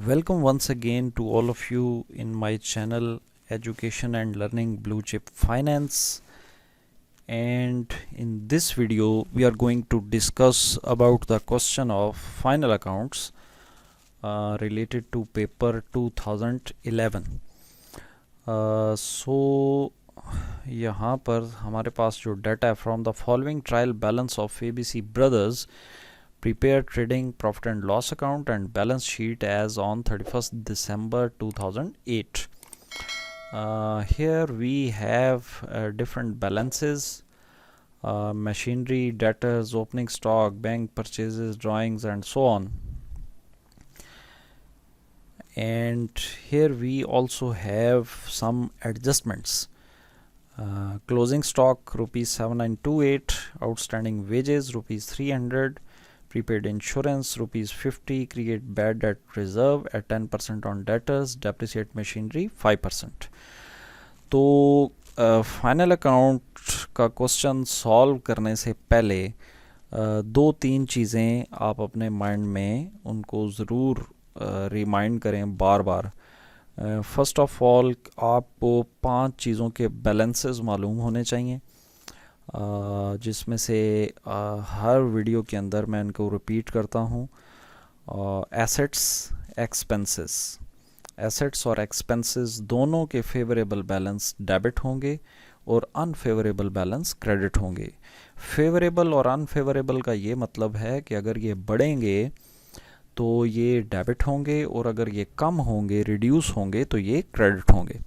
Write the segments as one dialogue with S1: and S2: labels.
S1: Welcome once again to all of you in my channel Education and Learning Blue Chip Finance. And in this video we are going to discuss about the question of final accounts related to paper 2011. So यहाँ पर हमारे पास जो data है from the following trial balance of ABC brothers prepare trading profit and loss account and balance sheet as on 31st December 2008. Here we have different balances, machinery, debtors, opening stock, bank purchases, drawings and so on. And here we also have some adjustments. Closing stock rupees 7928, outstanding wages rupees 300, prepaid insurance rupees 50, create bad debt reserve at 10% on debtors, depreciate machinery 5%. तो final account का question solve करने से पहले दो तीन चीज़ें आप अपने माइंड में उनको ज़रूर रिमाइंड करें बार बार. फर्स्ट ऑफ ऑल आपको 5 चीज़ों के बैलेंसेस मालूम होने चाहिए, जिसमें से हर वीडियो के अंदर मैं इनको रिपीट करता हूँ. Assets, expenses. एसेट्स और एक्सपेंसेस दोनों के फेवरेबल बैलेंस डेबिट होंगे और अनफेवरेबल बैलेंस क्रेडिट होंगे. फेवरेबल और अनफेवरेबल का ये मतलब है कि अगर ये बढ़ेंगे तो ये डेबिट होंगे और अगर ये कम होंगे, रिड्यूस होंगे, तो ये क्रेडिट होंगे.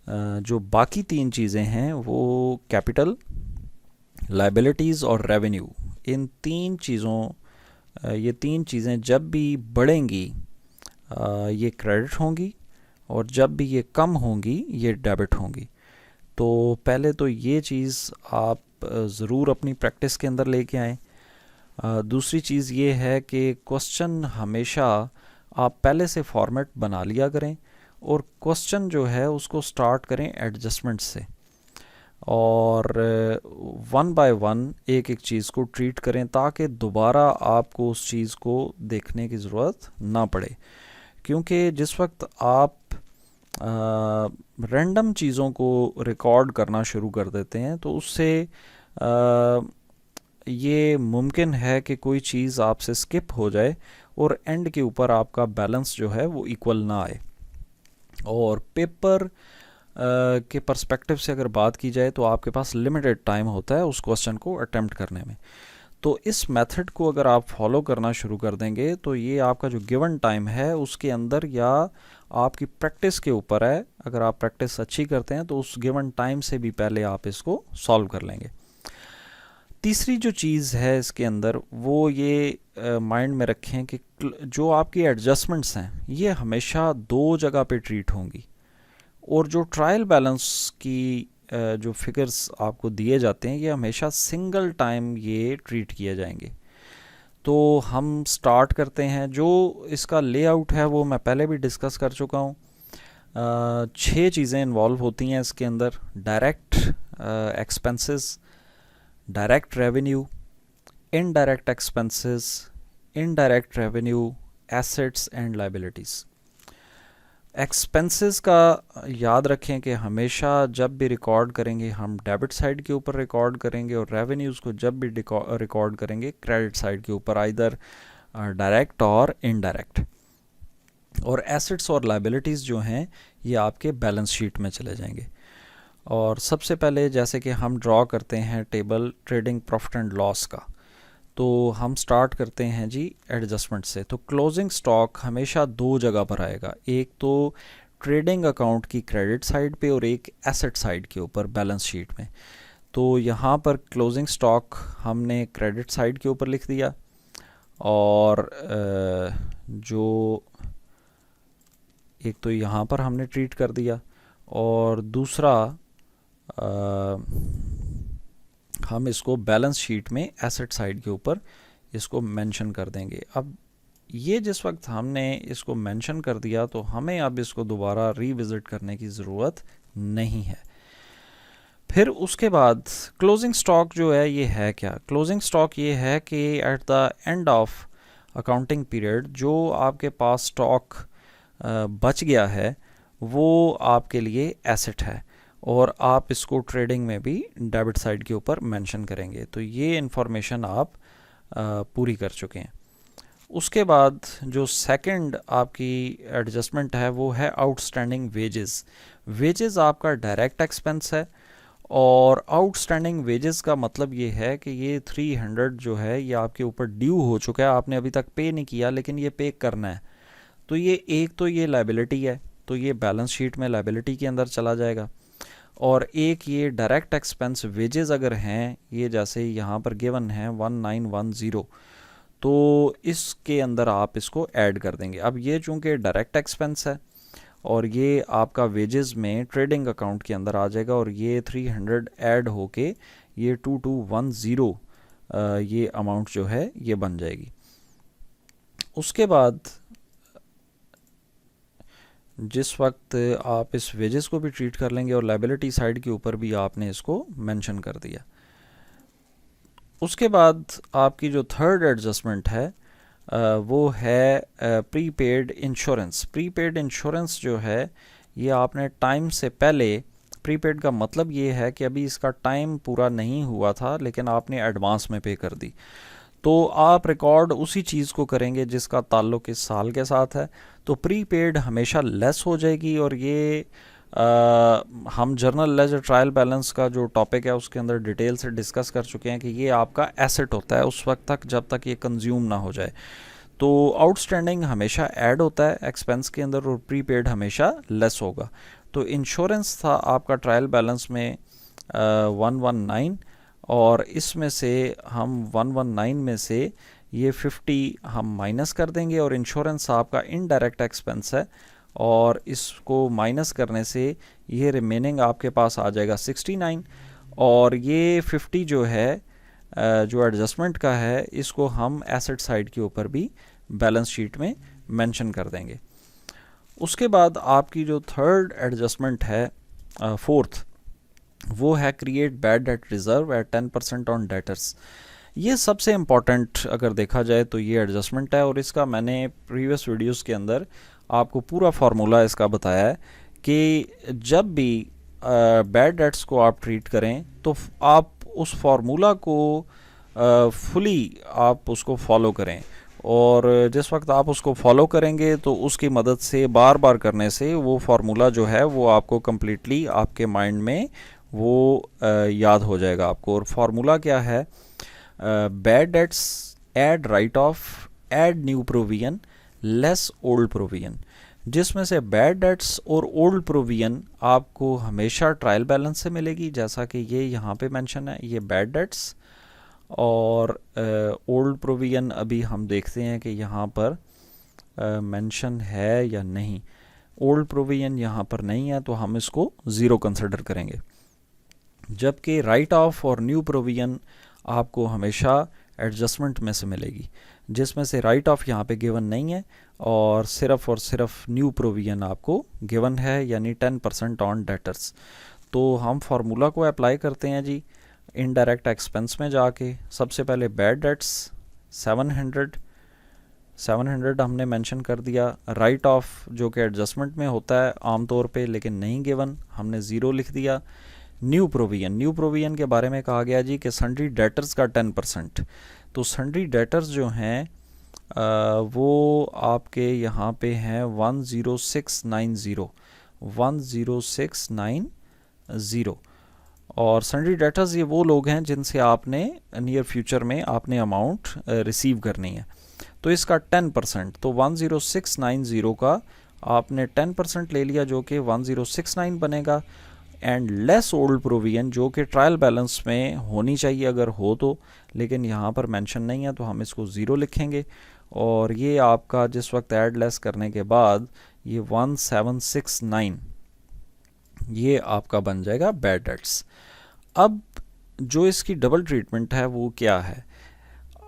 S1: जो बाकी 3 चीज़ें हैं वो कैपिटल, लायबिलिटीज़ और रेवेन्यू. इन 3 चीज़ों ये 3 चीज़ें जब भी बढ़ेंगी ये क्रेडिट होंगी और जब भी ये कम होंगी ये डेबिट होंगी. तो पहले तो ये चीज़ आप ज़रूर अपनी प्रैक्टिस के अंदर लेके आएँ. दूसरी चीज़ ये है कि क्वेश्चन हमेशा आप पहले से फॉर्मेट बना लिया करें और क्वेश्चन जो है उसको स्टार्ट करें एडजस्टमेंट से और वन बाय वन एक एक चीज़ को ट्रीट करें ताकि दोबारा आपको उस चीज़ को देखने की ज़रूरत ना पड़े. क्योंकि जिस वक्त आप रैंडम चीज़ों को रिकॉर्ड करना शुरू कर देते हैं तो उससे ये मुमकिन है कि कोई चीज़ आपसे स्किप हो जाए और एंड के ऊपर आपका बैलेंस जो है वो इक्वल ना आए. और पेपर के पर्सपेक्टिव से अगर बात की जाए तो आपके पास लिमिटेड टाइम होता है उस क्वेश्चन को अटेम्प्ट करने में. तो इस मेथड को अगर आप फॉलो करना शुरू कर देंगे तो ये आपका जो गिवन टाइम है उसके अंदर या आपकी प्रैक्टिस के ऊपर है. अगर आप प्रैक्टिस अच्छी करते हैं तो उस गिवन टाइम से भी पहले आप इसको सॉल्व कर लेंगे. तीसरी जो चीज़ है इसके अंदर वो ये माइंड में रखें कि जो आपकी एडजस्टमेंट्स हैं ये हमेशा 2 जगह पे ट्रीट होंगी और जो ट्रायल बैलेंस की जो फिगर्स आपको दिए जाते हैं ये हमेशा सिंगल टाइम ये ट्रीट किए जाएंगे. तो हम स्टार्ट करते हैं. जो इसका लेआउट है वो मैं पहले भी डिस्कस कर चुका हूँ. 6 चीज़ें इन्वॉल्व होती हैं इसके अंदर: direct expenses, direct revenue, indirect expenses, indirect revenue, assets and liabilities. Expenses का याद रखें कि हमेशा जब भी रिकॉर्ड करेंगे हम डेबिट साइड के ऊपर रिकॉर्ड करेंगे और रेवेन्यूज़ को जब भी रिकॉर्ड करेंगे क्रेडिट साइड के ऊपर, आइदर डायरेक्ट और इनडायरेक्ट. और एसेट्स और लायबिलिटीज़ जो हैं ये आपके बैलेंस शीट में चले जाएंगे. और सबसे पहले जैसे कि हम ड्रॉ करते हैं table trading profit and loss का, तो हम स्टार्ट करते हैं जी एडजस्टमेंट से. तो क्लोजिंग स्टॉक हमेशा 2 जगह पर आएगा, एक तो ट्रेडिंग अकाउंट की क्रेडिट साइड पे और एक एसेट साइड के ऊपर बैलेंस शीट में. तो यहाँ पर क्लोजिंग स्टॉक हमने क्रेडिट साइड के ऊपर लिख दिया और जो एक तो यहाँ पर हमने ट्रीट कर दिया और दूसरा हम इसको बैलेंस शीट में एसेट साइड के ऊपर इसको मेंशन कर देंगे. अब ये जिस वक्त हमने इसको मेंशन कर दिया तो हमें अब इसको दोबारा रिविज़िट करने की ज़रूरत नहीं है. फिर उसके बाद क्लोजिंग स्टॉक जो है ये है क्या? क्लोजिंग स्टॉक ये है कि at the end of accounting period जो आपके पास स्टॉक बच गया है वो आपके लिए एसेट है और आप इसको ट्रेडिंग में भी डेबिट साइड के ऊपर मेंशन करेंगे। तो ये इन्फॉर्मेशन आप पूरी कर चुके हैं। उसके बाद जो सेकंड आपकी एडजस्टमेंट है वो है आउटस्टैंडिंग वेजेस। वेजेस आपका डायरेक्ट एक्सपेंस है और आउटस्टैंडिंग वेजेस का मतलब ये है कि ये 300 जो है ये आपके ऊपर ड्यू हो चुका है, आपने अभी तक पे नहीं किया लेकिन ये पे करना है। तो ये एक तो ये लायबिलिटी है, तो ये बैलेंस शीट में लायबिलिटी के अंदर चला जाएगा। और एक ये डायरेक्ट एक्सपेंस वेजेस अगर हैं, ये जैसे यहाँ पर गिवन है 1910, तो इसके अंदर आप इसको ऐड कर देंगे। अब ये चूंकि डायरेक्ट एक्सपेंस है और ये आपका वेजेस में ट्रेडिंग अकाउंट के अंदर आ जाएगा और ये 300 ऐड होके ये 2210 ये अमाउंट जो है ये बन जाएगी। उसके बाद जिस वक्त आप इस वेजेस को भी ट्रीट कर लेंगे और लायबिलिटी साइड के ऊपर भी आपने इसको मेंशन कर दिया। उसके बाद आपकी जो थर्ड एडजस्टमेंट है वो है प्रीपेड इंश्योरेंस। प्रीपेड इंश्योरेंस जो है ये आपने टाइम से पहले, प्रीपेड का मतलब ये है कि अभी इसका टाइम पूरा नहीं हुआ था लेकिन आपने एडवांस में पे कर दी, तो आप रिकॉर्ड उसी चीज़ को करेंगे जिसका ताल्लुक इस साल के साथ है। तो प्रीपेड हमेशा लेस हो जाएगी और ये हम जर्नल लेजर ट्रायल बैलेंस का जो टॉपिक है उसके अंदर डिटेल से डिस्कस कर चुके हैं कि ये आपका एसेट होता है उस वक्त तक जब तक ये कंज्यूम ना हो जाए। तो आउटस्टैंडिंग हमेशा ऐड होता है एक्सपेंस के अंदर और प्रीपेड हमेशा लेस होगा। तो इंश्योरेंस था आपका ट्रायल बैलेंस में 119 और इसमें से हम 119 में से ये 50 हम माइनस कर देंगे और इंश्योरेंस आपका इनडायरेक्ट एक्सपेंस है और इसको माइनस करने से ये रिमेनिंग आपके पास आ जाएगा 69 और ये 50 जो है जो एडजस्टमेंट का है इसको हम एसेट साइड के ऊपर भी बैलेंस शीट में मेंशन कर देंगे। उसके बाद आपकी जो थर्ड एडजस्टमेंट है फोर्थ, वो है create bad debt reserve at 10% on debtors. ये सबसे इम्पॉर्टेंट अगर देखा जाए तो ये एडजस्टमेंट है और इसका मैंने प्रीवियस वीडियोस के अंदर आपको पूरा फार्मूला इसका बताया है कि जब भी बैड डेट्स को आप ट्रीट करें तो आप उस फार्मूला को फुली आप उसको फॉलो करें और जिस वक्त आप उसको फॉलो करेंगे तो उसकी मदद से बार बार करने से वो फार्मूला जो है वो आपको कम्प्लीटली आपके माइंड में वो याद हो जाएगा आपको। और फार्मूला क्या है, bad dates add right of add new provision less old provision, जिसमें से बैड डेट्स और ओल्ड प्रोविजन आपको हमेशा ट्रायल बैलेंस से मिलेगी जैसा कि ये यहाँ पे मेंशन है। ये बैड डेट्स और ओल्ड प्रोविजन अभी हम देखते हैं कि यहाँ पर मेंशन है या नहीं। ओल्ड प्रोविजन यहाँ पर नहीं है तो हम इसको ज़ीरो कंसिडर करेंगे, जबकि राइट ऑफ और न्यू प्रोविजन आपको हमेशा एडजस्टमेंट में से मिलेगी, जिसमें से राइट ऑफ यहाँ पे गिवन नहीं है और सिर्फ न्यू प्रोविजन आपको गिवन है यानी 10% ऑन डेटर्स। तो हम फार्मूला को अप्लाई करते हैं जी इनडायरेक्ट एक्सपेंस में जाके। सबसे पहले बैड डेट्स 700 हमने मेंशन कर दिया। राइट ऑफ जो कि एडजस्टमेंट में होता है आमतौर पे लेकिन नहीं गिवन, हमने ज़ीरो लिख दिया। न्यू प्रोविजन के बारे में कहा गया जी कि सन्ड्री डेटर्स का 10%। तो सन्ड्री डेटर्स जो हैं वो आपके यहाँ पे हैं 10690 और सन्ड्री डेटर्स ये वो लोग हैं जिनसे आपने नियर फ्यूचर में आपने अमाउंट रिसीव करनी है। तो इसका 10%, तो 10690 का आपने 10% ले लिया जो कि 1069 बनेगा। एंड लेस ओल्ड प्रोविजन जो कि ट्रायल बैलेंस में होनी चाहिए अगर हो तो, लेकिन यहाँ पर मेंशन नहीं है तो हम इसको ज़ीरो लिखेंगे और ये आपका जिस वक्त ऐड लेस करने के बाद ये 1769 ये आपका बन जाएगा बैड डेट्स। अब जो इसकी डबल ट्रीटमेंट है वो क्या है?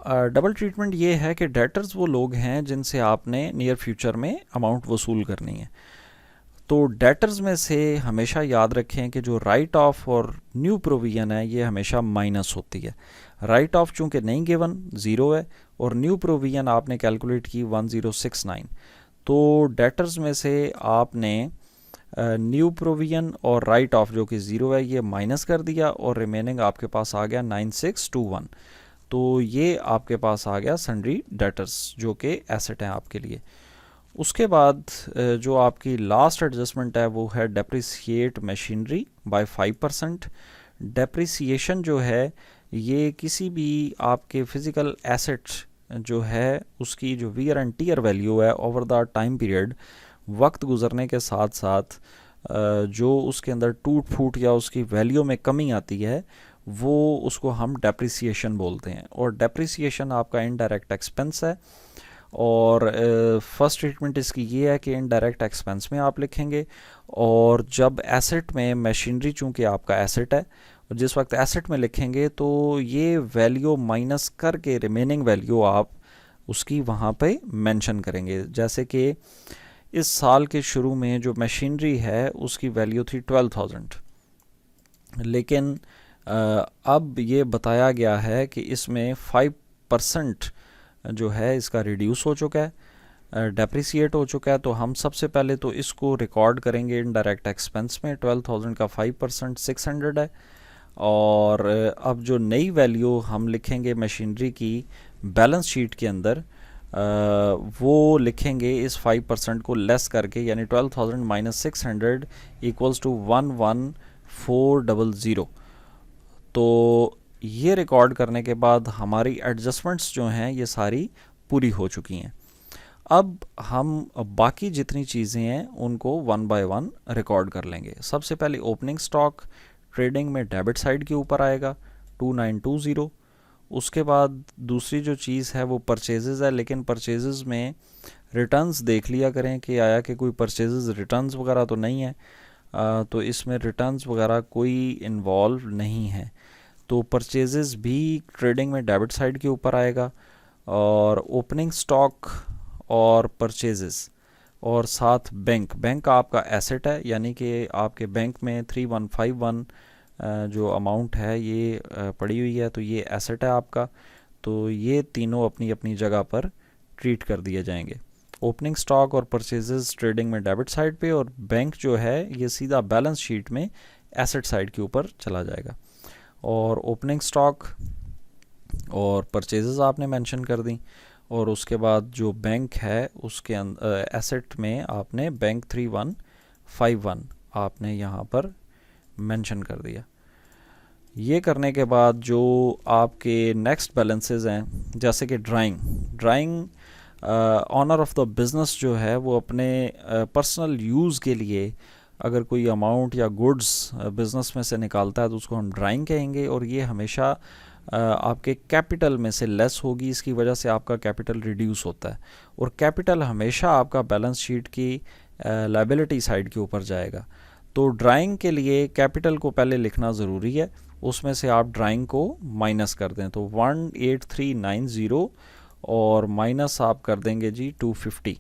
S1: डबल ट्रीटमेंट ये है कि डेटर्स वो लोग हैं जिनसे आपने नियर फ्यूचर में अमाउंट वसूल करनी है। तो डेटर्स में से हमेशा याद रखें कि जो राइट ऑफ और न्यू प्रोविजन है ये हमेशा माइनस होती है। राइट ऑफ चूँकि नहीं गिवन ज़ीरो है और न्यू प्रोविजन आपने कैलकुलेट की 1069। तो डेटर्स में से आपने न्यू प्रोविजन और राइट ऑफ जो कि 0 है ये माइनस कर दिया और रिमेनिंग आपके पास आ गया 9621। तो ये आपके पास आ गया सन्ड्री डेटर्स जो कि एसेट हैं आपके लिए। उसके बाद जो आपकी लास्ट एडजस्टमेंट है वो है डेप्रिसिएट मशीनरी बाय 5%। डेप्रिसिएशन जो है ये किसी भी आपके फिज़िकल एसेट जो है उसकी जो वियर एंड टीयर वैल्यू है ओवर द टाइम पीरियड, वक्त गुजरने के साथ साथ जो उसके अंदर टूट फूट या उसकी वैल्यू में कमी आती है वो उसको हम डेप्रिसिएशन बोलते हैं। और डेप्रिसिएशन आपका इनडायरेक्ट एक्सपेंस है और फर्स्ट ट्रीटमेंट इसकी ये है कि इनडायरेक्ट एक्सपेंस में आप लिखेंगे। और जब एसेट में मशीनरी चूँकि आपका एसेट है, जिस वक्त एसेट में लिखेंगे तो ये वैल्यू माइनस करके रिमेनिंग वैल्यू आप उसकी वहाँ पे मेंशन करेंगे। जैसे कि इस साल के शुरू में जो मशीनरी है उसकी वैल्यू थी 12,000, लेकिन अब ये बताया गया है कि इसमें 5% जो है इसका रिड्यूस हो चुका है, डेप्रिसिएट हो चुका है। तो हम सबसे पहले तो इसको रिकॉर्ड करेंगे इनडायरेक्ट एक्सपेंस में। 12,000 का 5% 600 है। और अब जो नई वैल्यू हम लिखेंगे मशीनरी की बैलेंस शीट के अंदर वो लिखेंगे इस 5% को लेस करके, यानी 12,000 माइनस 600 इक्वल्स टू 11400। तो ये रिकॉर्ड करने के बाद हमारी एडजस्टमेंट्स जो हैं ये सारी पूरी हो चुकी हैं। अब हम बाकी जितनी चीज़ें हैं उनको वन बाय वन रिकॉर्ड कर लेंगे। सबसे पहले ओपनिंग स्टॉक ट्रेडिंग में डेबिट साइड के ऊपर आएगा 2920। उसके बाद दूसरी जो चीज़ है वो परचेजेज़ है, लेकिन परचेजेज़ में रिटर्न्स देख लिया करें कि आया कि कोई परचेजेज़ रिटर्न्स वगैरह तो नहीं है। तो इसमें रिटर्न्स वगैरह कोई इन्वॉल्व नहीं है। तो परचेजेज़ भी ट्रेडिंग में डेबिट साइड के ऊपर आएगा। और ओपनिंग स्टॉक और परचेजेज़ और साथ बैंक आपका एसेट है, यानी कि आपके बैंक में 3151 जो अमाउंट है ये पड़ी हुई है, तो ये एसेट है आपका। तो ये तीनों अपनी अपनी जगह पर ट्रीट कर दिए जाएंगे। ओपनिंग स्टॉक और परचेजेस ट्रेडिंग में डेबिट साइड पे, और बैंक जो है ये सीधा बैलेंस शीट में एसेट साइड के ऊपर चला जाएगा। और ओपनिंग स्टॉक और परचेजेस आपने मेंशन कर दी, और उसके बाद जो बैंक है उसके एसेट में आपने बैंक 3151 आपने यहाँ पर मेंशन कर दिया। ये करने के बाद जो आपके नेक्स्ट बैलेंसेस हैं, जैसे कि drawing owner of the business जो है वो अपने पर्सनल यूज़ के लिए अगर कोई अमाउंट या गुड्स बिज़नेस में से निकालता है तो उसको हम ड्राइंग कहेंगे। और ये हमेशा आपके कैपिटल में से लेस होगी, इसकी वजह से आपका कैपिटल रिड्यूस होता है। और कैपिटल हमेशा आपका बैलेंस शीट की लायबिलिटी साइड के ऊपर जाएगा। तो ड्राइंग के लिए कैपिटल को पहले लिखना ज़रूरी है, उसमें से आप ड्राइंग को माइनस कर दें। तो 18390 और माइनस आप कर देंगे जी 250।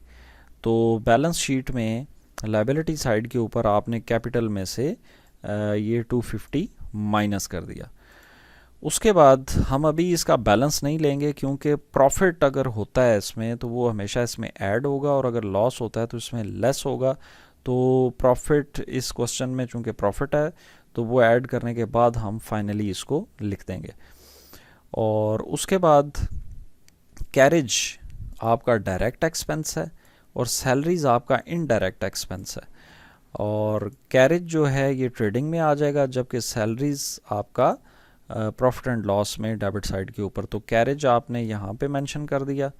S1: तो बैलेंस शीट में लायबिलिटी साइड के ऊपर आपने कैपिटल में से ये 250 माइनस कर दिया। उसके बाद हम अभी इसका बैलेंस नहीं लेंगे, क्योंकि प्रॉफिट अगर होता है इसमें तो वो हमेशा इसमें ऐड होगा, और अगर लॉस होता है तो इसमें लेस होगा। तो प्रॉफिट इस क्वेश्चन में चूँकि प्रॉफिट है तो वो ऐड करने के बाद हम फाइनली इसको लिख देंगे। और उसके बाद कैरेज आपका डायरेक्ट एक्सपेंस है और सैलरीज आपका इनडायरेक्ट एक्सपेंस है। और कैरेज जो है ये ट्रेडिंग में आ जाएगा, जबकि सैलरीज आपका प्रॉफिट एंड लॉस में डेबिट साइड के ऊपर। तो कैरेज आपने यहाँ पे मेंशन कर दिया,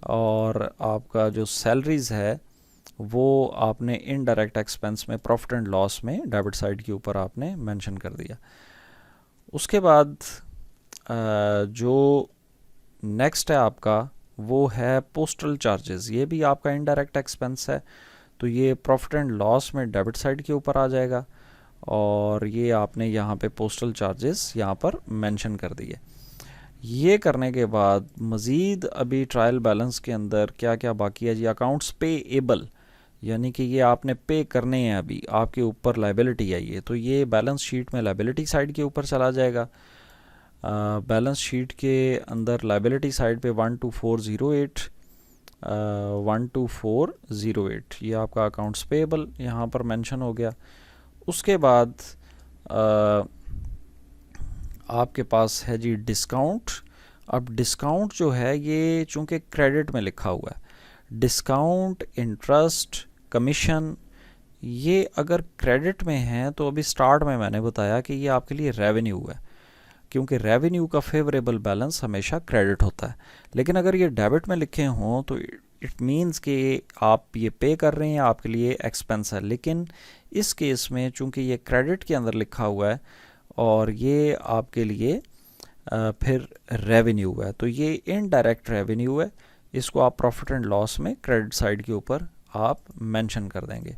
S1: और आपका जो सैलरीज है वो आपने इनडायरेक्ट एक्सपेंस में प्रॉफिट एंड लॉस में डेबिट साइड के ऊपर आपने मेंशन कर दिया। उसके बाद जो नेक्स्ट है आपका वो है पोस्टल चार्जेस। ये भी आपका इनडायरेक्ट एक्सपेंस है, तो ये प्रॉफिट एंड लॉस में डेबिट साइड के ऊपर आ जाएगा। और ये आपने यहाँ पे पोस्टल चार्जेस यहाँ पर मेंशन कर दिए। ये करने के बाद मज़ीद अभी ट्रायल बैलेंस के अंदर क्या क्या बाकी है जी, अकाउंट्स पे एबल, यानी कि ये आपने पे करने हैं, अभी आपके ऊपर लायबिलिटी है ये, तो ये बैलेंस शीट में लायबिलिटी साइड के ऊपर चला जाएगा। बैलेंस शीट के अंदर लाइबिलिटी साइड पे 12408 12408 ये आपका अकाउंट्स पेएबल यहाँ पर मेंशन हो गया। उसके बाद आपके पास है जी डिस्काउंट। अब डिस्काउंट जो है ये चूँकि क्रेडिट में लिखा हुआ है, डिस्काउंट, इंटरेस्ट, कमीशन ये अगर क्रेडिट में है तो अभी स्टार्ट में मैंने बताया कि ये आपके लिए रेवेन्यू है, क्योंकि रेवेन्यू का फेवरेबल बैलेंस हमेशा क्रेडिट होता है। लेकिन अगर ये डेबिट में लिखे हों तो इट मीन्स कि आप ये पे कर रहे हैं, आपके लिए एक्सपेंस है। लेकिन इस केस में चूंकि ये क्रेडिट के अंदर लिखा हुआ है और ये आपके लिए फिर रेवेन्यू है, तो ये इनडायरेक्ट रेवेन्यू है। इसको आप प्रॉफिट एंड लॉस में क्रेडिट साइड के ऊपर आप मेंशन कर देंगे।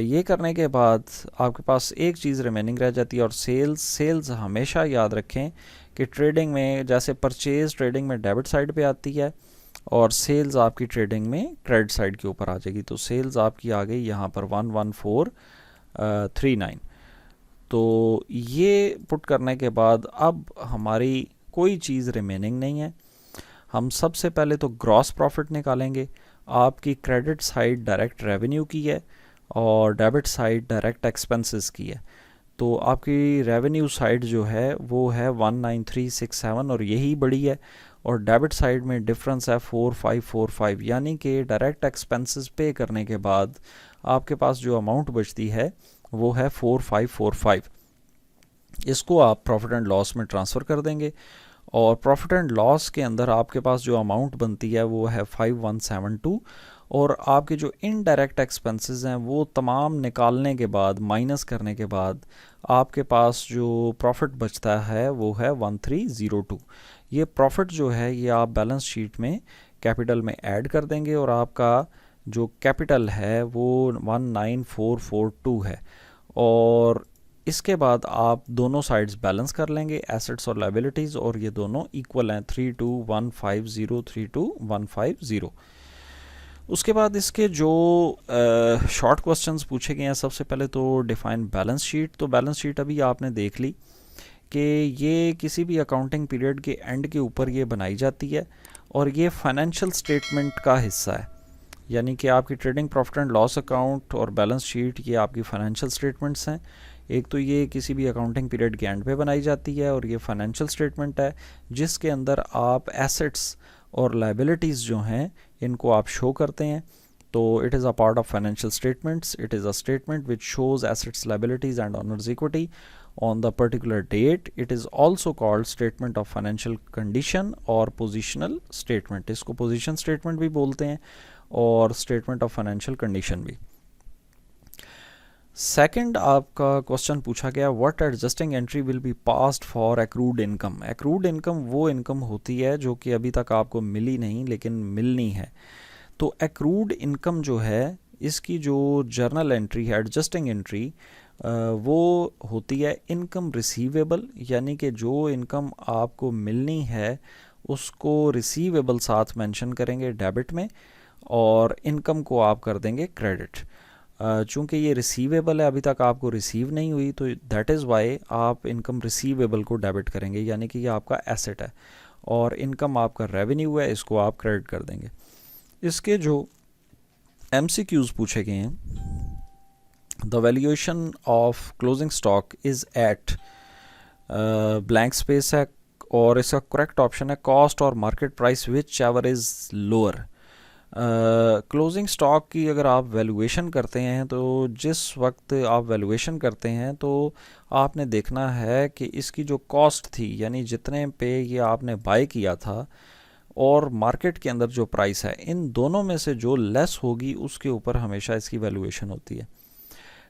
S1: ये करने के बाद आपके पास एक चीज़ रिमेनिंग रह जाती है और सेल्स हमेशा याद रखें कि ट्रेडिंग में जैसे परचेज ट्रेडिंग में डेबिट साइड पे आती है और सेल्स आपकी ट्रेडिंग में क्रेडिट साइड के ऊपर आ जाएगी। तो सेल्स आपकी आ गई यहाँ पर 11439। तो ये पुट करने के बाद अब हमारी कोई चीज़ रिमेनिंग नहीं है। हम सबसे पहले तो ग्रॉस प्रॉफिट निकालेंगे। आपकी क्रेडिट साइड डायरेक्ट रेवेन्यू की है और डेबिट साइड डायरेक्ट एक्सपेंसेस की है। तो आपकी रेवेन्यू साइड जो है वो है 19367 और यही बड़ी है, और डेबिट साइड में डिफरेंस है 4545, यानी कि डायरेक्ट एक्सपेंसेस पे करने के बाद आपके पास जो अमाउंट बचती है वो है 4545। इसको आप प्रॉफिट एंड लॉस में ट्रांसफ़र कर देंगे और प्रॉफिट एंड लॉस के अंदर आपके पास जो अमाउंट बनती है वो है 5172, और आपके जो इनडायरेक्ट एक्सपेंसेस हैं वो तमाम निकालने के बाद, माइनस करने के बाद आपके पास जो प्रॉफिट बचता है वो है 1302। ये प्रॉफिट जो है ये आप बैलेंस शीट में कैपिटल में ऐड कर देंगे और आपका जो कैपिटल है वो 19442 है। और इसके बाद आप दोनों साइड्स बैलेंस कर लेंगे, एसेट्स और लायबिलिटीज़, और ये दोनों इक्वल हैं 32150 32150। उसके बाद इसके जो शॉर्ट क्वेश्चंस पूछे गए हैं, सबसे पहले तो डिफाइन बैलेंस शीट। तो बैलेंस शीट अभी आपने देख ली कि ये किसी भी अकाउंटिंग पीरियड के एंड के ऊपर ये बनाई जाती है और ये फाइनेंशियल स्टेटमेंट का हिस्सा है। यानी कि आपकी trading profit and loss account और बैलेंस शीट ये आपकी फाइनेंशियल स्टेटमेंट्स हैं। एक तो ये किसी भी अकाउंटिंग पीरियड के एंड पे बनाई जाती है और ये फाइनेंशियल स्टेटमेंट है जिसके अंदर आप एसेट्स और लायबिलिटीज़ जो हैं इनको आप शो करते हैं। तो it is a part of financial statements. It is a statement which shows assets, liabilities and honours equity on the particular date. It is also called statement of financial condition और positional statement। इसको position statement भी बोलते हैं और statement of financial condition भी। Second आपका question पूछा गया, what adjusting entry will be passed for accrued income. Accrued income वो इनकम होती है जो कि अभी तक आपको मिली नहीं लेकिन मिलनी है। तो एक्रूड इनकम जो है इसकी जो जर्नल एंट्री है, एडजस्टिंग एंट्री, वो होती है इनकम रिसीवेबल, यानी कि जो इनकम आपको मिलनी है उसको रिसीवेबल साथ मेंशन करेंगे डेबिट में और इनकम को आप कर देंगे क्रेडिट। चूँकि ये रिसीवेबल है, अभी तक आपको रिसीव नहीं हुई, तो दैट इज़ वाई आप इनकम रिसीवेबल को डेबिट करेंगे, यानी कि ये आपका एसेट है और इनकम आपका रेवेन्यू है, इसको आप क्रेडिट कर देंगे। इसके जो MCQs पूछे गए हैं, the valuation of closing stock is at blank space है और इसका करेक्ट ऑप्शन है कॉस्ट और market price whichever is lower. Closing stock की अगर आप वैल्यूएशन करते हैं तो जिस वक्त आप वैल्यूएशन करते हैं तो आपने देखना है कि इसकी जो कॉस्ट थी, यानी जितने पे ये आपने बाय किया था, और मार्केट के अंदर जो प्राइस है, इन दोनों में से जो लेस होगी उसके ऊपर हमेशा इसकी वैल्यूएशन होती है।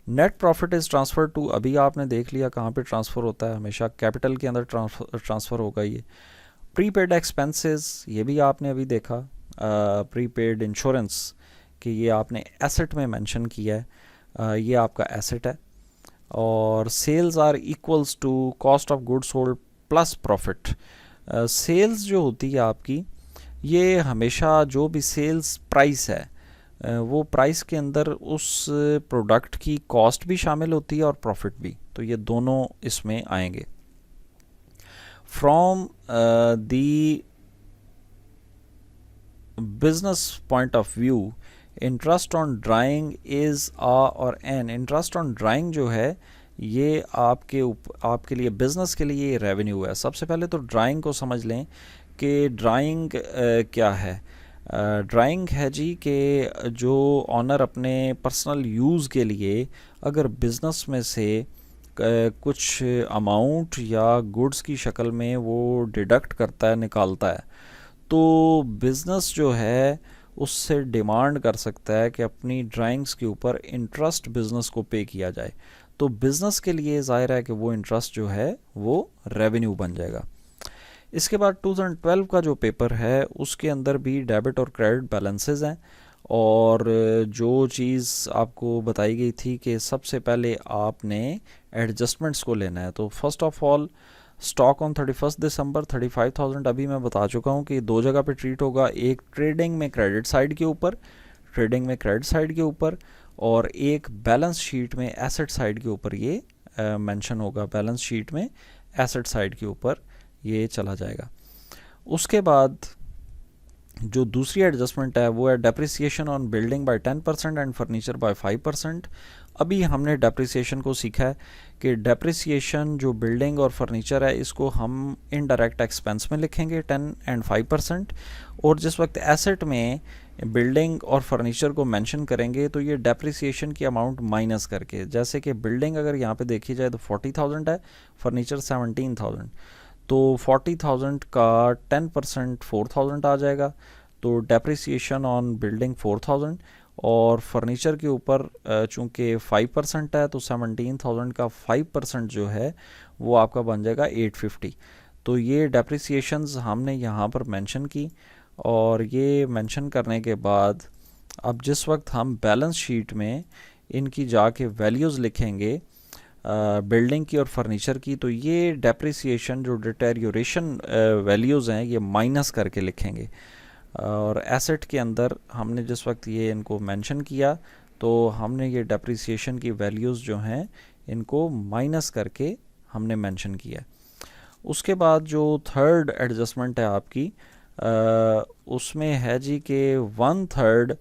S1: Net profit is transfer to, अभी आपने देख लिया कहाँ पे ट्रांसफ़र होता है, हमेशा कैपिटल के अंदर ट्रांसफ़र होगा ये। प्रीपेड एक्सपेंसेस, ये भी आपने अभी देखा। प्रीपेड इंश्योरेंस कि ये आपने एसेट में मेंशन किया है, ये आपका एसेट है। और sales are equals to cost of goods sold plus profit. Sales जो होती है आपकी, ये हमेशा जो भी सेल्स प्राइस है वो प्राइस के अंदर उस प्रोडक्ट की कॉस्ट भी शामिल होती है और प्रॉफिट भी, तो ये दोनों इसमें आएंगे। from the business point of view, interest on drawing is a or an. Interest on drawing जो है ये आपके लिए बिजनेस के लिए रेवेन्यू है। सबसे पहले तो ड्राइंग को समझ लें कि ड्राइंग क्या है। ड्राइंग है जी कि जो ऑनर अपने पर्सनल यूज़ के लिए अगर बिज़नेस में से कुछ अमाउंट या गुड्स की शक्ल में वो डिडक्ट करता है, निकालता है, तो बिज़नेस जो है उससे डिमांड कर सकता है कि अपनी ड्राइंग्स के ऊपर इंटरेस्ट बिज़नेस को पे किया जाए। तो बिज़नेस के लिए ज़ाहिर है कि वो इंटरेस्ट जो है वो रेवेन्यू बन जाएगा। इसके बाद 2012 का जो पेपर है उसके अंदर भी डेबिट और क्रेडिट बैलेंसेस हैं, और जो चीज़ आपको बताई गई थी कि सबसे पहले आपने एडजस्टमेंट्स को लेना है। तो first of all stock on 31 दिसंबर 35,000, अभी मैं बता चुका हूँ कि दो जगह पे ट्रीट होगा, एक ट्रेडिंग में क्रेडिट साइड के ऊपर, और एक बैलेंस शीट में एसेट साइड के ऊपर ये मेंशन होगा, बैलेंस शीट में एसेट साइड के ऊपर ये चला जाएगा। उसके बाद जो दूसरी एडजस्टमेंट है वो है depreciation on building bye 10% and furniture bye 5%। अभी हमने डेप्रिसिएशन को सीखा है कि डेप्रिसिएशन जो बिल्डिंग और फर्नीचर है इसको हम इनडायरेक्ट एक्सपेंस में लिखेंगे 10 एंड 5%, और जिस वक्त एसेट में बिल्डिंग और फर्नीचर को मेंशन करेंगे तो ये डेप्रिसिएशन की अमाउंट माइनस करके, जैसे कि बिल्डिंग अगर यहाँ पे देखी जाए तो 40,000 है, फर्नीचर 17,000, तो 40,000 का 10% 4,000 आ जाएगा, तो डेप्रिसिएशन ऑन बिल्डिंग 4,000, और फर्नीचर के ऊपर चूँकि 5% है तो 17,000 का 5% जो है वो आपका बन जाएगा 850। तो ये डेप्रिसिएशंस हमने यहाँ पर मेंशन की, और ये मेंशन करने के बाद अब जिस वक्त हम बैलेंस शीट में इनकी जाके वैल्यूज़ लिखेंगे बिल्डिंग की और फर्नीचर की, तो ये डेप्रिसिएशन जो डिटेरियोरेशन वैल्यूज़ हैं ये माइनस करके लिखेंगे। और एसेट के अंदर हमने जिस वक्त ये इनको मेंशन किया तो हमने ये डेप्रिसिएशन की वैल्यूज़ जो हैं इनको माइनस करके हमने मेंशन किया। उसके बाद जो थर्ड एडजस्टमेंट है आपकी उसमें है जी कि 1/3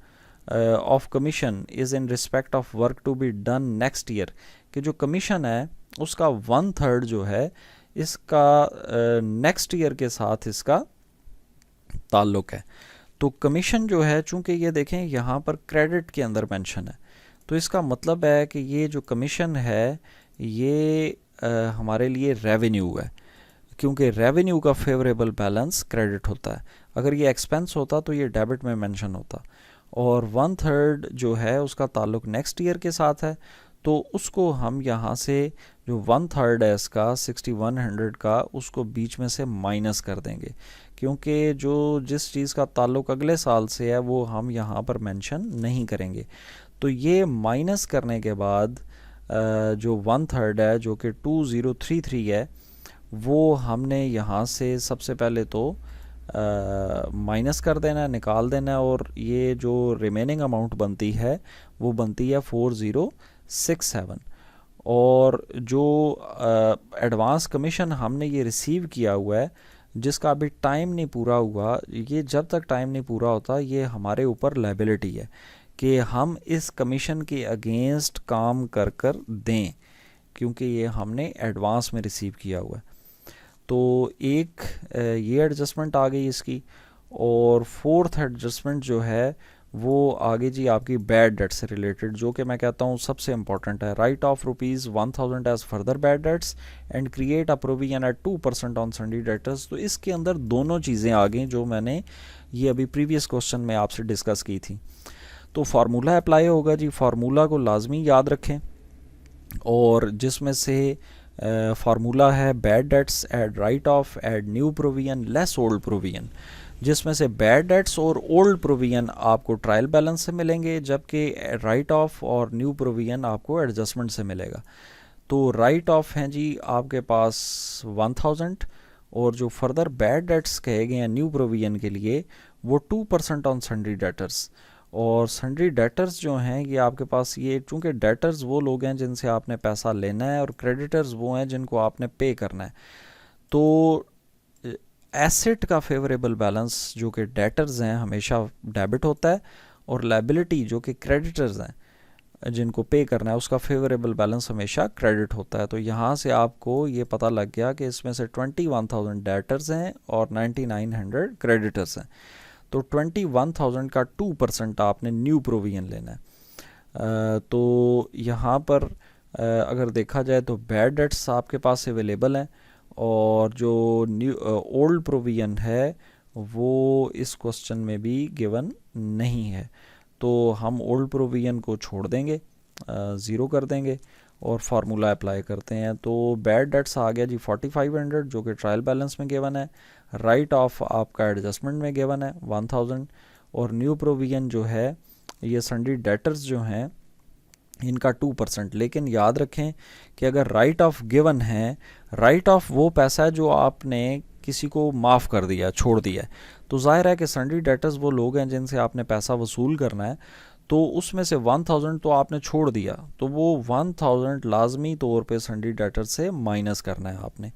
S1: of commission is in respect of work to be done next year, कि जो कमीशन है उसका 1/3 जो है इसका नेक्स्ट ईयर के साथ इसका ताल्लुक़ है। तो कमीशन जो है चूँकि ये देखें यहाँ पर क्रेडिट के अंदर मेंशन है, तो इसका मतलब है कि ये जो कमीशन है ये हमारे लिए रेवेन्यू है, क्योंकि रेवेन्यू का फेवरेबल बैलेंस क्रेडिट होता है। अगर ये एक्सपेंस होता तो ये डेबिट में मेंशन होता, और 1/3 जो है उसका ताल्लुक़ नेक्स्ट ईयर के साथ है, तो उसको हम यहाँ से जो 1/3 है इसका 6100 का उसको बीच में से माइनस कर देंगे, क्योंकि जो जिस चीज़ का ताल्लुक़ अगले साल से है वो हम यहाँ पर मेंशन नहीं करेंगे। तो ये माइनस करने के बाद जो 1/3 है जो कि 2033 है वो हमने यहाँ से सबसे पहले तो माइनस कर देना है, निकाल देना है, और ये जो रिमेनिंग अमाउंट बनती है वो बनती है 4067। और जो एडवांस कमीशन हमने ये रिसीव किया हुआ है जिसका अभी टाइम नहीं पूरा हुआ, ये जब तक टाइम नहीं पूरा होता ये हमारे ऊपर लायबिलिटी है कि हम इस कमीशन के अगेंस्ट काम कर कर दें, क्योंकि ये हमने एडवांस में रिसीव किया हुआ है। तो एक ये एडजस्टमेंट आ गई इसकी, और फोर्थ एडजस्टमेंट जो है वो आगे जी आपकी बैड डेट से रिलेटेड, जो कि मैं कहता हूँ सबसे इंपॉर्टेंट है। Write off ₹1000 as further bad debts and create a provision at 2% on sundry debtors. तो इसके अंदर दोनों चीज़ें आ गई जो मैंने ये अभी प्रीवियस क्वेश्चन में आपसे डिस्कस की थी। तो फार्मूला अप्लाई होगा जी, फार्मूला को लाजमी याद रखें, और जिसमें से फार्मूला है bad debts add write off add new provision less old provision, जिसमें से बैड डेट्स और ओल्ड प्रोविजन आपको ट्रायल बैलेंस से मिलेंगे, जबकि राइट ऑफ और न्यू प्रोविजन आपको एडजस्टमेंट से मिलेगा। तो राइट ऑफ हैं जी आपके पास 1000, और जो फर्दर बैड डेट्स कहे गए हैं न्यू प्रोविजन के लिए वो 2% ऑन सन्ड्री डेटर्स। और सन्ड्री डेटर्स जो हैं ये आपके पास, ये चूँकि डेटर्स वो लोग हैं जिनसे आपने पैसा लेना है और क्रेडिटर्स वो हैं जिनको आपने पे करना है, तो एसेट का फेवरेबल बैलेंस जो कि डेटर्स हैं हमेशा डेबिट होता है, और लायबिलिटी जो कि क्रेडिटर्स हैं जिनको पे करना है उसका फेवरेबल बैलेंस हमेशा क्रेडिट होता है। तो यहाँ से आपको ये पता लग गया कि इसमें से 21,000 डेटर्स हैं और 9900 क्रेडिटर्स हैं। तो 21,000 का 2% आपने न्यू प्रोविजन लेना है। तो यहाँ पर अगर देखा जाए तो बैड डेट्स आपके पास अवेलेबल हैं, और जो न्यू ओल्ड प्रोविजन है वो इस क्वेश्चन में भी गिवन नहीं है। तो हम ओल्ड प्रोविजन को छोड़ देंगे, ज़ीरो कर देंगे और फार्मूला अप्लाई करते हैं। तो बैड डेट्स आ गया जी 4500 जो कि ट्रायल बैलेंस में गिवन है, राइट ऑफ आपका एडजस्टमेंट में गिवन है 1000, और न्यू प्रोविजन जो है ये सन्डी डेटर्स जो हैं इनका 2%। लेकिन याद रखें कि अगर राइट ऑफ गिवन है, राइट ऑफ वो पैसा है जो आपने किसी को माफ़ कर दिया, छोड़ दिया है, तो जाहिर है कि सन्डी डेटर्स वो लोग हैं जिनसे आपने पैसा वसूल करना है, तो उसमें से 1000 तो आपने छोड़ दिया, तो वो 1000 लाजमी तौर पे सन्डी डेटर से माइनस करना है आपने।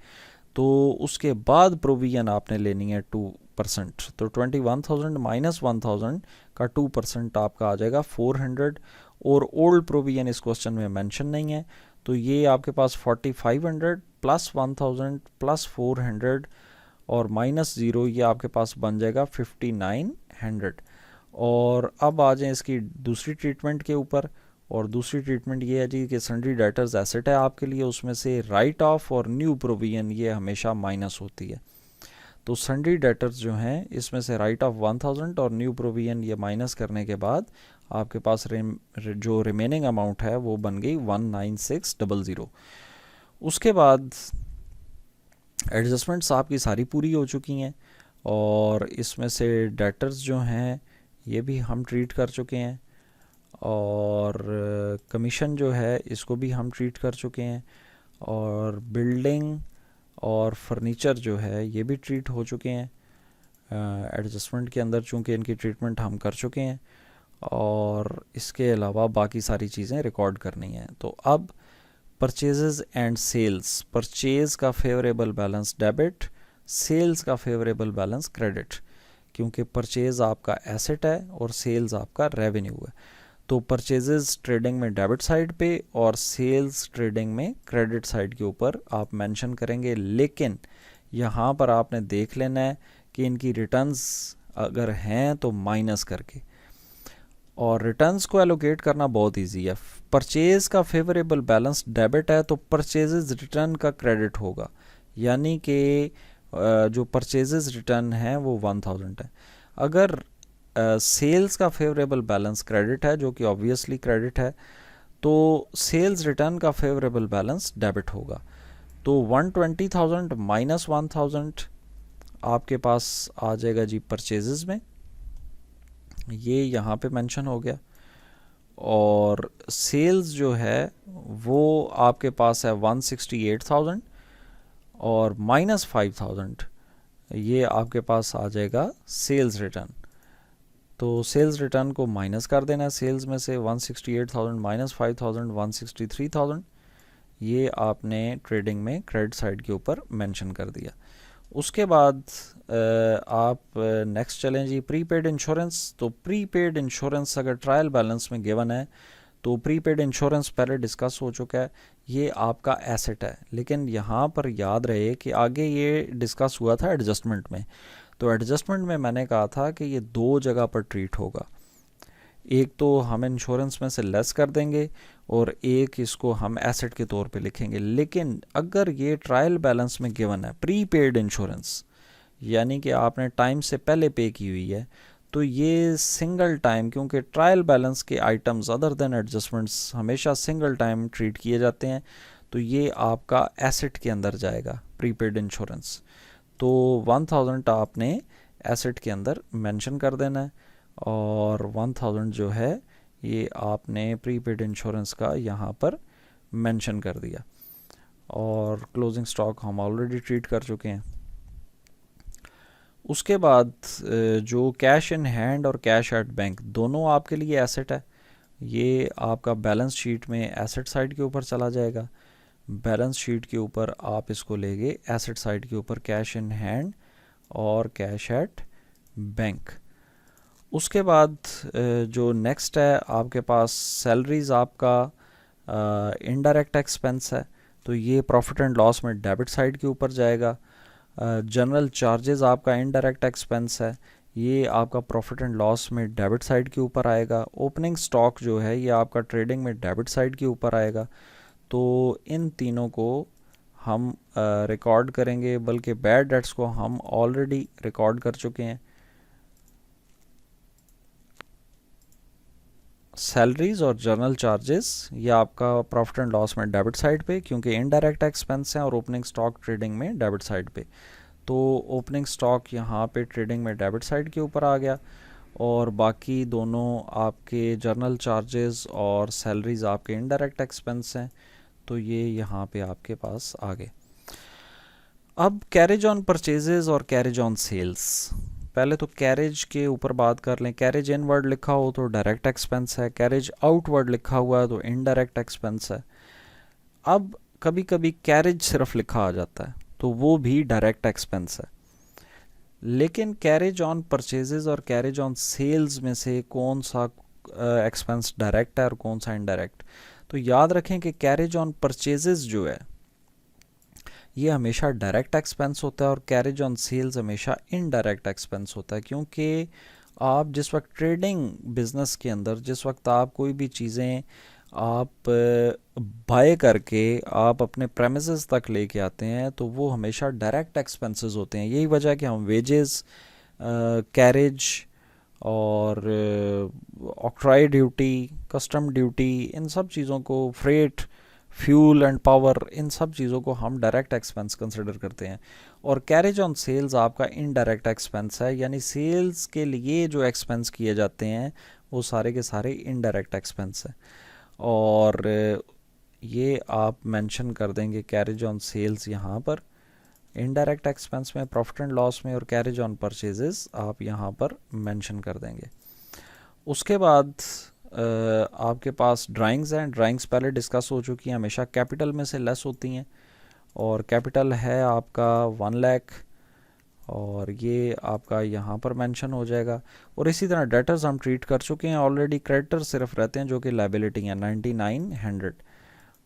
S1: तो उसके बाद प्रोविजन आपने लेनी है 2%। तो 21,000 माइनस 1000 का 2% आपका आ जाएगा 400, और ओल्ड प्रोविजन इस क्वेश्चन में मेंशन नहीं है, तो ये आपके पास 4500 प्लस 1000 प्लस 400 और माइनस 0, ये आपके पास बन जाएगा 5900। और अब आ जाएं इसकी दूसरी ट्रीटमेंट के ऊपर, और दूसरी ट्रीटमेंट ये है जी कि सन्डी डेटर्स एसेट है आपके लिए, उसमें से राइट ऑफ और न्यू प्रोविजन ये हमेशा माइनस होती है। तो सन्डी डेटर्स जो हैं इसमें से राइट ऑफ 1000 और न्यू प्रोविजन ये माइनस करने के बाद आपके पास जो रिमेनिंग अमाउंट है वो बन गई 19600। उसके बाद एडजस्टमेंट्स आपकी सारी पूरी हो चुकी हैं, और इसमें से डेटर्स जो हैं ये भी हम ट्रीट कर चुके हैं, और कमीशन जो है इसको भी हम ट्रीट कर चुके हैं, और बिल्डिंग और फर्नीचर जो है ये भी ट्रीट हो चुके हैं एडजस्टमेंट के अंदर, चूँकि इनकी ट्रीटमेंट हम कर चुके हैं, और इसके अलावा बाकी सारी चीज़ें रिकॉर्ड करनी हैं। तो अब परचेजेस एंड सेल्स, परचेज़ का फेवरेबल बैलेंस डेबिट, सेल्स का फेवरेबल बैलेंस क्रेडिट, क्योंकि परचेज़ आपका एसेट है और सेल्स आपका रेवेन्यू है। तो परचेजेस ट्रेडिंग में डेबिट साइड पे और सेल्स ट्रेडिंग में क्रेडिट साइड के ऊपर आप मेंशन करेंगे, लेकिन यहाँ पर आपने देख लेना है कि इनकी रिटर्न्स अगर हैं तो माइनस करके, और रिटर्न्स को एलोकेट करना बहुत इजी है। परचेज़ का फेवरेबल बैलेंस डेबिट है तो परचेजेस रिटर्न का क्रेडिट होगा, यानी कि जो परचेजेस रिटर्न है वो 1000 है। अगर सेल्स का फेवरेबल बैलेंस क्रेडिट है, जो कि ऑब्वियसली क्रेडिट है, तो सेल्स रिटर्न का फेवरेबल बैलेंस डेबिट होगा। तो 120,000 माइनस 1000 आपके पास आ जाएगा जी परचेजेस में, ये यहाँ पे मेंशन हो गया, और सेल्स जो है वो आपके पास है 168,000 और माइनस 5000, ये आपके पास आ जाएगा सेल्स रिटर्न। तो सेल्स रिटर्न को माइनस कर देना है, सेल्स में से 168,000 माइनस 5000 163,000, ये आपने ट्रेडिंग में क्रेडिट साइड के ऊपर मेंशन कर दिया। उसके बाद आप नेक्स्ट चलें जी प्रीपेड इंश्योरेंस। तो प्रीपेड इंश्योरेंस अगर ट्रायल बैलेंस में गिवन है तो प्रीपेड इंश्योरेंस पहले डिस्कस हो चुका है, ये आपका एसेट है, लेकिन यहाँ पर याद रहे कि आगे ये डिस्कस हुआ था एडजस्टमेंट में। तो एडजस्टमेंट में मैंने कहा था कि ये दो जगह पर ट्रीट होगा, एक तो हम इंश्योरेंस में से लेस कर देंगे और एक इसको हम एसेट के तौर पे लिखेंगे। लेकिन अगर ये ट्रायल बैलेंस में गिवन है प्रीपेड इंश्योरेंस, यानी कि आपने टाइम से पहले पे की हुई है, तो ये सिंगल टाइम, क्योंकि ट्रायल बैलेंस के आइटम्स अदर देन एडजस्टमेंट्स हमेशा सिंगल टाइम ट्रीट किए जाते हैं, तो ये आपका एसेट के अंदर जाएगा प्रीपेड इंश्योरेंस। तो 1000 आपने एसेट के अंदर मेंशन कर देना है, और 1000 जो है ये आपने प्रीपेड इंश्योरेंस का यहाँ पर मेंशन कर दिया, और क्लोजिंग स्टॉक हम ऑलरेडी ट्रीट कर चुके हैं। उसके बाद जो कैश इन हैंड और कैश एट बैंक दोनों आपके लिए एसेट है, ये आपका बैलेंस शीट में एसेट साइड के ऊपर चला जाएगा, बैलेंस शीट के ऊपर आप इसको लेंगे एसेट साइड के ऊपर कैश इन हैंड और कैश एट बैंक। उसके बाद जो नेक्स्ट है आपके पास सैलरीज आपका इनडायरेक्ट एक्सपेंस है, तो ये प्रॉफिट एंड लॉस में डेबिट साइड के ऊपर जाएगा। जनरल चार्जेस आपका इनडायरेक्ट एक्सपेंस है, ये आपका प्रॉफिट एंड लॉस में डेबिट साइड के ऊपर आएगा। ओपनिंग स्टॉक जो है ये आपका ट्रेडिंग में डेबिट साइड के ऊपर आएगा। तो इन तीनों को हम रिकॉर्ड करेंगे, बल्कि बैड डेट्स को हम ऑलरेडी रिकॉर्ड कर चुके हैं। सैलरीज और जर्नल चार्जेस ये आपका प्रॉफिट एंड लॉस में डेबिट साइड पे, क्योंकि इनडायरेक्ट एक्सपेंस हैं, और ओपनिंग स्टॉक ट्रेडिंग में डेबिट साइड पे। तो ओपनिंग स्टॉक यहाँ पे ट्रेडिंग में डेबिट साइड के ऊपर आ गया, और बाकी दोनों आपके जर्नल चार्जेस और सैलरीज आपके इनडायरेक्ट एक्सपेंस हैं, तो ये यहाँ पे आपके पास आ गए। अब कैरेज ऑन परचेजेस और कैरेज ऑन सेल्स। पहले तो कैरेज के ऊपर बात कर लें। कैरेज इनवर्ड लिखा हो तो डायरेक्ट एक्सपेंस है, कैरेज आउटवर्ड लिखा हुआ है तो इनडायरेक्ट एक्सपेंस है। अब कभी कभी कैरेज सिर्फ लिखा आ जाता है तो वो भी डायरेक्ट एक्सपेंस है। लेकिन कैरेज ऑन परचेजेस और कैरेज ऑन सेल्स में से कौन सा एक्सपेंस डायरेक्ट है और कौन सा इनडायरेक्ट? तो याद रखें कि कैरेज ऑन परचेजेस जो है ये हमेशा डायरेक्ट एक्सपेंस होता है, और कैरेज ऑन सेल्स हमेशा इनडायरेक्ट एक्सपेंस होता है। क्योंकि आप जिस वक्त ट्रेडिंग बिजनेस के अंदर, जिस वक्त आप कोई भी चीज़ें आप बाय करके आप अपने प्रेमिसेस तक लेके आते हैं, तो वो हमेशा डायरेक्ट एक्सपेंसेस होते हैं। यही वजह है कि हम वेजेस, कैरेज और ऑक्ट्राई ड्यूटी, कस्टम ड्यूटी, इन सब चीज़ों को, फ्रेट, फ्यूल एंड पावर, इन सब चीज़ों को हम डायरेक्ट एक्सपेंस कंसिडर करते हैं। और कैरेज ऑन सेल्स आपका इनडायरेक्ट एक्सपेंस है, यानी सेल्स के लिए जो एक्सपेंस किए जाते हैं वो सारे के सारे इनडायरेक्ट एक्सपेंस है। और ये आप मेंशन कर देंगे कैरेज ऑन सेल्स यहाँ पर, इनडायरेक्ट एक्सपेंस में, प्रॉफिट एंड लॉस में, और कैरेज ऑन परचेजेस आप यहाँ पर मेंशन कर देंगे। उसके बाद आपके पास ड्राइंग्स हैं। ड्राइंग्स पहले डिस्कस हो चुकी हैं, हमेशा कैपिटल में से लेस होती हैं, और कैपिटल है आपका 1 लाख, और ये आपका यहाँ पर मेंशन हो जाएगा। और इसी तरह डेटर्स हम ट्रीट कर चुके हैं ऑलरेडी। क्रेडिटर्स सिर्फ रहते हैं जो कि लाइबिलिटी हैं 9900,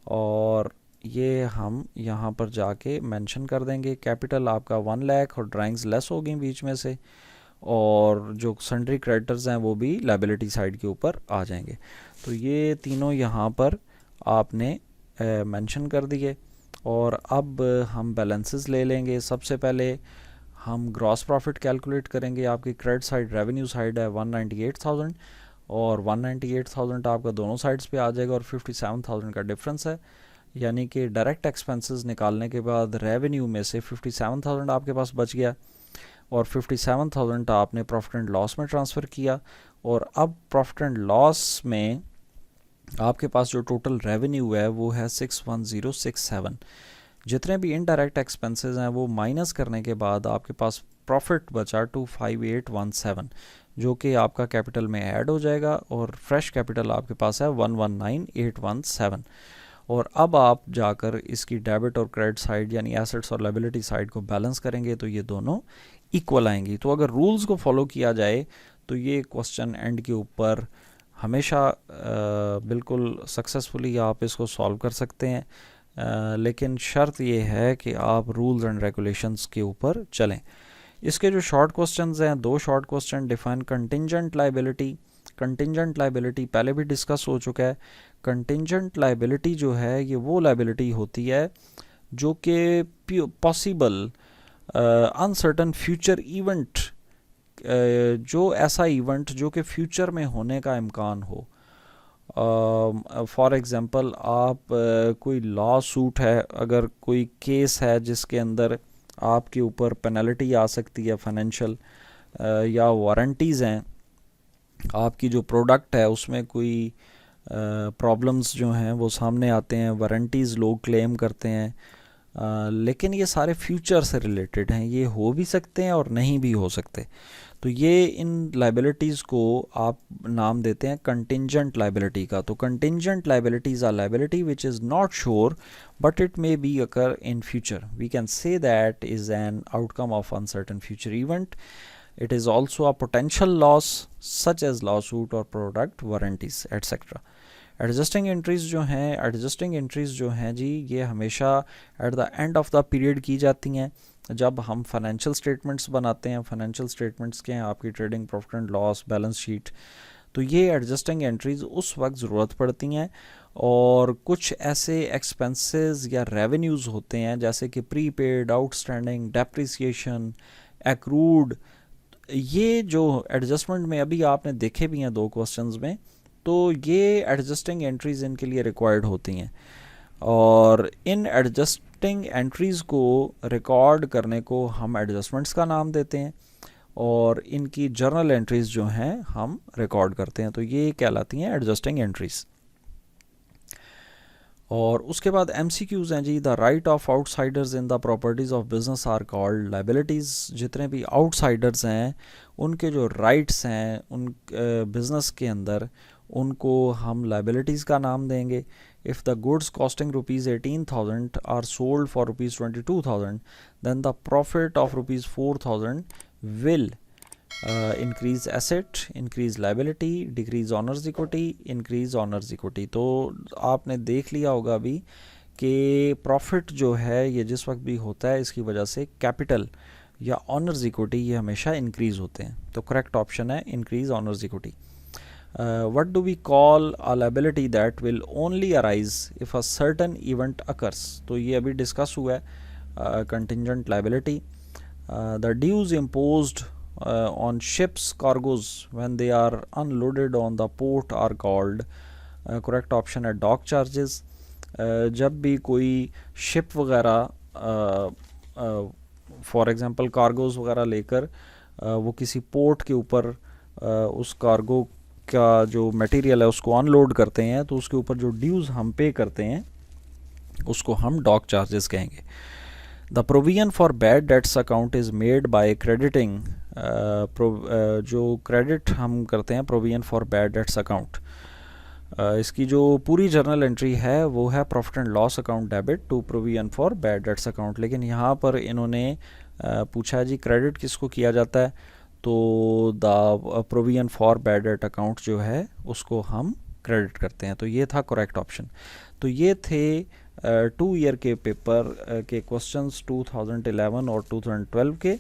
S1: और ये हम यहाँ पर जाके मेंशन कर देंगे। कैपिटल आपका 1 लाख और ड्राइंग्स लेस हो गई बीच में से, और जो सन्ड्री क्रेडिटर्स हैं वो भी लाइबिलिटी साइड के ऊपर आ जाएंगे। तो ये तीनों यहाँ पर आपने मेंशन कर दिए। और अब हम बैलेंसेस ले लेंगे। सबसे पहले हम ग्रॉस प्रॉफिट कैलकुलेट करेंगे। आपकी क्रेडिट साइड रेवेन्यू साइड है 198,000, और 198,000 आपका दोनों साइड्स पे आ जाएगा, और 57,000 का डिफरेंस है। यानी कि डायरेक्ट एक्सपेंसेस निकालने के बाद रेवेन्यू में से 57,000 आपके पास बच गया, और 57,000 आपने प्रॉफिट एंड लॉस में ट्रांसफ़र किया। और अब प्रॉफिट एंड लॉस में आपके पास जो टोटल रेवेन्यू है वो है 61067। जितने भी इनडायरेक्ट एक्सपेंसेस हैं वो माइनस करने के बाद आपके पास प्रॉफिट बचा 25817, जो कि आपका कैपिटल में ऐड हो जाएगा, और फ्रेश कैपिटल आपके पास है 119817। और अब आप जाकर इसकी डेबिट और क्रेडिट साइड यानी एसेट्स और लायबिलिटी साइड को बैलेंस करेंगे तो ये दोनों इक्वल आएंगी। तो अगर रूल्स को फॉलो किया जाए तो ये क्वेश्चन एंड के ऊपर हमेशा बिल्कुल सक्सेसफुली आप इसको सॉल्व कर सकते हैं, लेकिन शर्त ये है कि आप रूल्स एंड रेगुलेशंस के ऊपर चलें। इसके जो शॉर्ट क्वेश्चंस हैं, दो short question define contingent liability. Contingent liability पहले भी डिस्कस हो चुका है। कंटिंजेंट लायबिलिटी जो है ये वो लायबिलिटी होती है जो कि पॉसिबल अनसर्टन फ्यूचर इवेंट, जो ऐसा इवेंट जो कि फ्यूचर में होने का इम्कान हो। फॉर एग्ज़ाम्पल आप कोई लॉ सूट है, अगर कोई केस है जिसके अंदर आपके ऊपर पेनल्टी आ सकती है फाइनेंशियल, या वारंटीज़ हैं, आपकी जो प्रोडक्ट है उसमें कोई प्रॉब्लम्स जो हैं वो सामने आते हैं, वारंटीज़ लोग क्लेम करते हैं, लेकिन ये सारे फ्यूचर से रिलेटेड हैं, ये हो भी सकते हैं और नहीं भी हो सकते। तो ये इन लाइबिलिटीज़ को आप नाम देते हैं कंटिंजेंट लाइबिलिटी का। तो contingent liabilities are liability which is not sure but it may be occur in future, we can say that is an outcome of uncertain future event. It is also a potential loss such as lawsuit or product warranties etc. Adjusting entries जो हैं जी, ये हमेशा at the end of the period की जाती हैं जब हम financial statements बनाते हैं। फाइनेंशियल स्टेटमेंट्स के हैं आपकी trading profit and loss, balance sheet. तो ये एडजस्टिंग एंट्रीज उस वक्त ज़रूरत पड़ती हैं। और कुछ ऐसे एक्सपेंसेस या रेवेन्यूज़ होते हैं जैसे कि प्रीपेड, आउटस्टैंडिंग, डेप्रिसिएशन, एक्रूड, ये जो एडजस्टमेंट में अभी आपने देखे भी हैं 2 क्वेश्चंस में, तो ये एडजस्टिंग एंट्रीज इनके लिए रिक्वायर्ड होती हैं। और इन एडजस्टिंग एंट्रीज़ को रिकॉर्ड करने को हम एडजस्टमेंट्स का नाम देते हैं और इनकी जर्नल एंट्रीज़ जो हैं हम रिकॉर्ड करते हैं। तो ये कहलाती हैं एडजस्टिंग एंट्रीज़। और उसके बाद MCQs हैं जी। The right of outsiders in the properties of business are called liabilities. जितने भी आउटसाइडर्स हैं उनके जो राइट्स हैं उन बिज़नेस के अंदर, उनको हम लाइबिलिटीज़ का नाम देंगे। If the goods costing ₹18,000 are sold for ₹22,000 then the profit of ₹4,000 will increase asset, increase liability, decrease owners equity, increase owners equity. तो आपने देख लिया होगा अभी कि प्रॉफिट जो है ये जिस वक्त भी होता है इसकी वजह से कैपिटल या ऑनर्स इक्विटी ये हमेशा इंक्रीज होते हैं। तो करेक्ट ऑप्शन है increase owners equity. What do we call a liability that will only arise if a certain event occurs. तो ये अभी डिस्कस हुआ है contingent liability. The dues imposed on ships cargoes when they are unloaded on the port are called, correct option है dock charges। जब भी कोई ship वगैरह फॉर एग्जांपल कार्गोज वगैरह लेकर वो किसी पोर्ट के ऊपर उस कार्गो का जो मटेरियल है उसको अनलोड करते हैं, तो उसके ऊपर जो ड्यूज़ हम पे करते हैं उसको हम डॉक चार्जेस कहेंगे। The provision for bad debts account is made by crediting, जो क्रेडिट हम करते हैं provision for bad debts account, इसकी जो पूरी जर्नल एंट्री है वो है profit and loss account debit to provision for bad debts account. लेकिन यहाँ पर इन्होंने पूछा जी क्रेडिट किसको किया जाता है, तो the provision for bad debt account जो है उसको हम क्रेडिट करते हैं। तो ये था करेक्ट ऑप्शन। तो ये थे 2 ईयर के पेपर के क्वेश्चंस 2011 और 2012 के।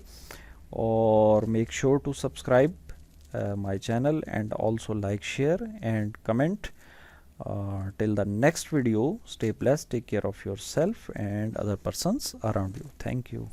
S1: और make sure to subscribe my channel and also like, share and comment. Till the next video, stay blessed, take care of yourself and other persons around you. Thank you.